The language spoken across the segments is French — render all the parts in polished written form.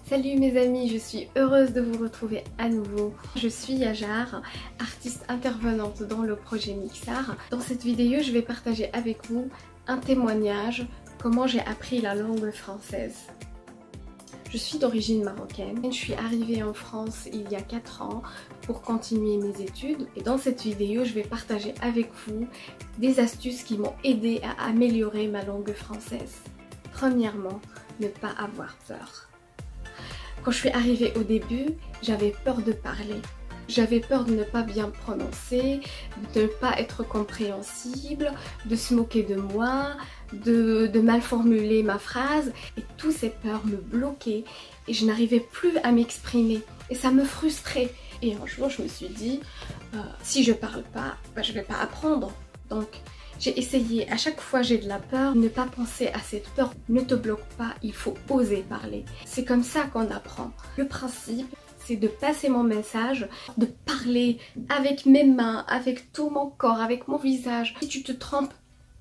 Salut mes amis, je suis heureuse de vous retrouver à nouveau. Je suis Yajar, artiste intervenante dans le projet Mixar. Dans cette vidéo, je vais partager avec vous un témoignage, comment j'ai appris la langue française. Je suis d'origine marocaine. Je suis arrivée en France il y a 4 ans pour continuer mes études. Et dans cette vidéo, je vais partager avec vous des astuces qui m'ont aidé à améliorer ma langue française. Premièrement, ne pas avoir peur. Quand je suis arrivée au début, j'avais peur de parler. J'avais peur de ne pas bien prononcer, de ne pas être compréhensible, de se moquer de moi, de mal formuler ma phrase. Et toutes ces peurs me bloquaient et je n'arrivais plus à m'exprimer. Et ça me frustrait. Et un jour, je me suis dit, si je parle pas, je vais pas apprendre. Donc, j'ai essayé, à chaque fois j'ai de la peur, ne pas penser à cette peur. Ne te bloque pas, il faut oser parler. C'est comme ça qu'on apprend. Le principe, c'est de passer mon message, de parler avec mes mains, avec tout mon corps, avec mon visage. Si tu te trompes,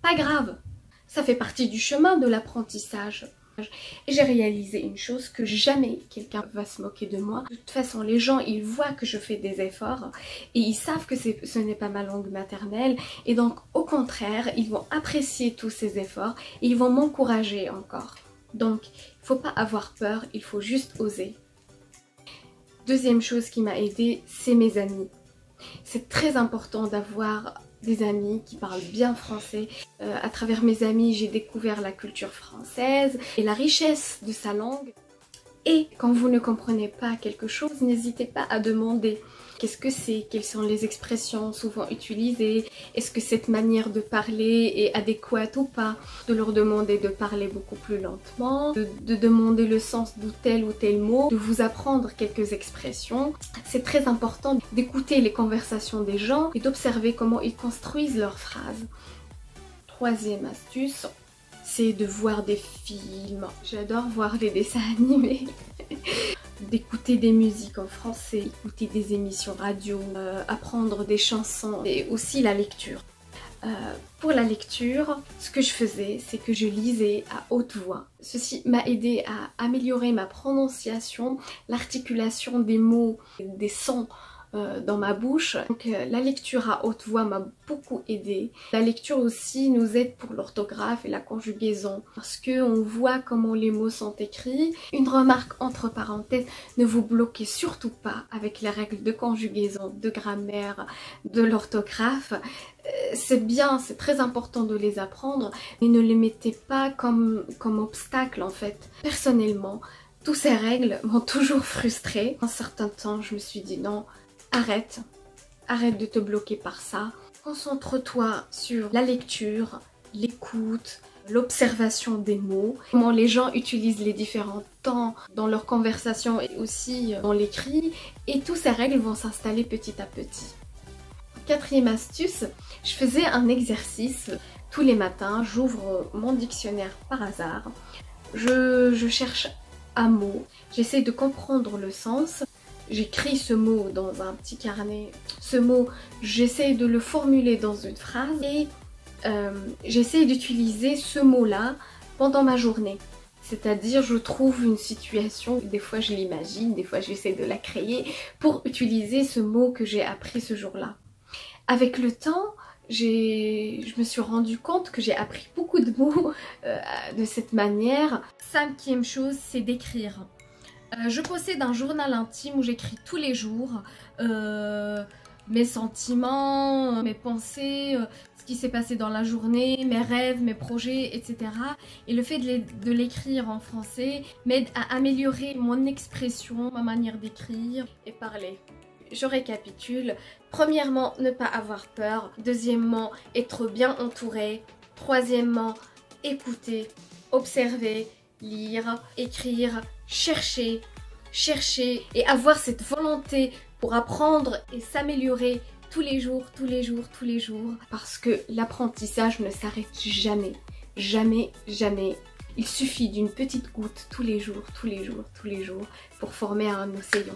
pas grave. Ça fait partie du chemin de l'apprentissage. Et j'ai réalisé une chose, que jamais quelqu'un va se moquer de moi. De toute façon, les gens, ils voient que je fais des efforts et ils savent que ce n'est pas ma langue maternelle. Et donc, au contraire, ils vont apprécier tous ces efforts et ils vont m'encourager encore. Donc, il ne faut pas avoir peur, il faut juste oser. Deuxième chose qui m'a aidée, c'est mes amis. C'est très important d'avoir des amis qui parlent bien français. À travers mes amis, j'ai découvert la culture française et la richesse de sa langue. Et quand vous ne comprenez pas quelque chose, n'hésitez pas à demander qu'est-ce que c'est, quelles sont les expressions souvent utilisées, est-ce que cette manière de parler est adéquate ou pas, de leur demander de parler beaucoup plus lentement, de demander le sens de tel ou tel mot, de vous apprendre quelques expressions. C'est très important d'écouter les conversations des gens et d'observer comment ils construisent leurs phrases. Troisième astuce, c'est de voir des films. J'adore voir des dessins animés. D'écouter des musiques en français, écouter des émissions radio, apprendre des chansons et aussi la lecture. Pour la lecture, ce que je faisais, c'est que je lisais à haute voix. Ceci m'a aidé à améliorer ma prononciation, l'articulation des mots, des sons dans ma bouche. Donc la lecture à haute voix m'a beaucoup aidée. La lecture aussi nous aide pour l'orthographe et la conjugaison parce qu'on voit comment les mots sont écrits. Une remarque entre parenthèses, ne vous bloquez surtout pas avec les règles de conjugaison, de grammaire, de l'orthographe. C'est bien, c'est très important de les apprendre, mais ne les mettez pas comme obstacle en fait. Personnellement, toutes ces règles m'ont toujours frustrée. Un certain temps, je me suis dit non, arrête de te bloquer par ça. Concentre-toi sur la lecture, l'écoute, l'observation des mots, comment les gens utilisent les différents temps dans leur conversation et aussi dans l'écrit, et toutes ces règles vont s'installer petit à petit. Quatrième astuce, je faisais un exercice tous les matins, j'ouvre mon dictionnaire par hasard, je cherche un mot, j'essaie de comprendre le sens, j'écris ce mot dans un petit carnet, ce mot j'essaie de le formuler dans une phrase et j'essaie d'utiliser ce mot-là pendant ma journée. C'est-à-dire je trouve une situation, des fois je l'imagine, des fois j'essaie de la créer pour utiliser ce mot que j'ai appris ce jour-là. Avec le temps, je me suis rendu compte que j'ai appris beaucoup de mots de cette manière. Cinquième chose, c'est d'écrire. Je possède un journal intime où j'écris tous les jours mes sentiments, mes pensées, ce qui s'est passé dans la journée, mes rêves, mes projets, etc. Et le fait de l'écrire en français m'aide à améliorer mon expression, ma manière d'écrire et parler. Je récapitule. Premièrement, ne pas avoir peur. Deuxièmement, être bien entouré. Troisièmement, écouter, observer, lire, écrire, chercher et avoir cette volonté pour apprendre et s'améliorer tous les jours. Parce que l'apprentissage ne s'arrête jamais. Jamais. Il suffit d'une petite goutte tous les jours pour former un océan.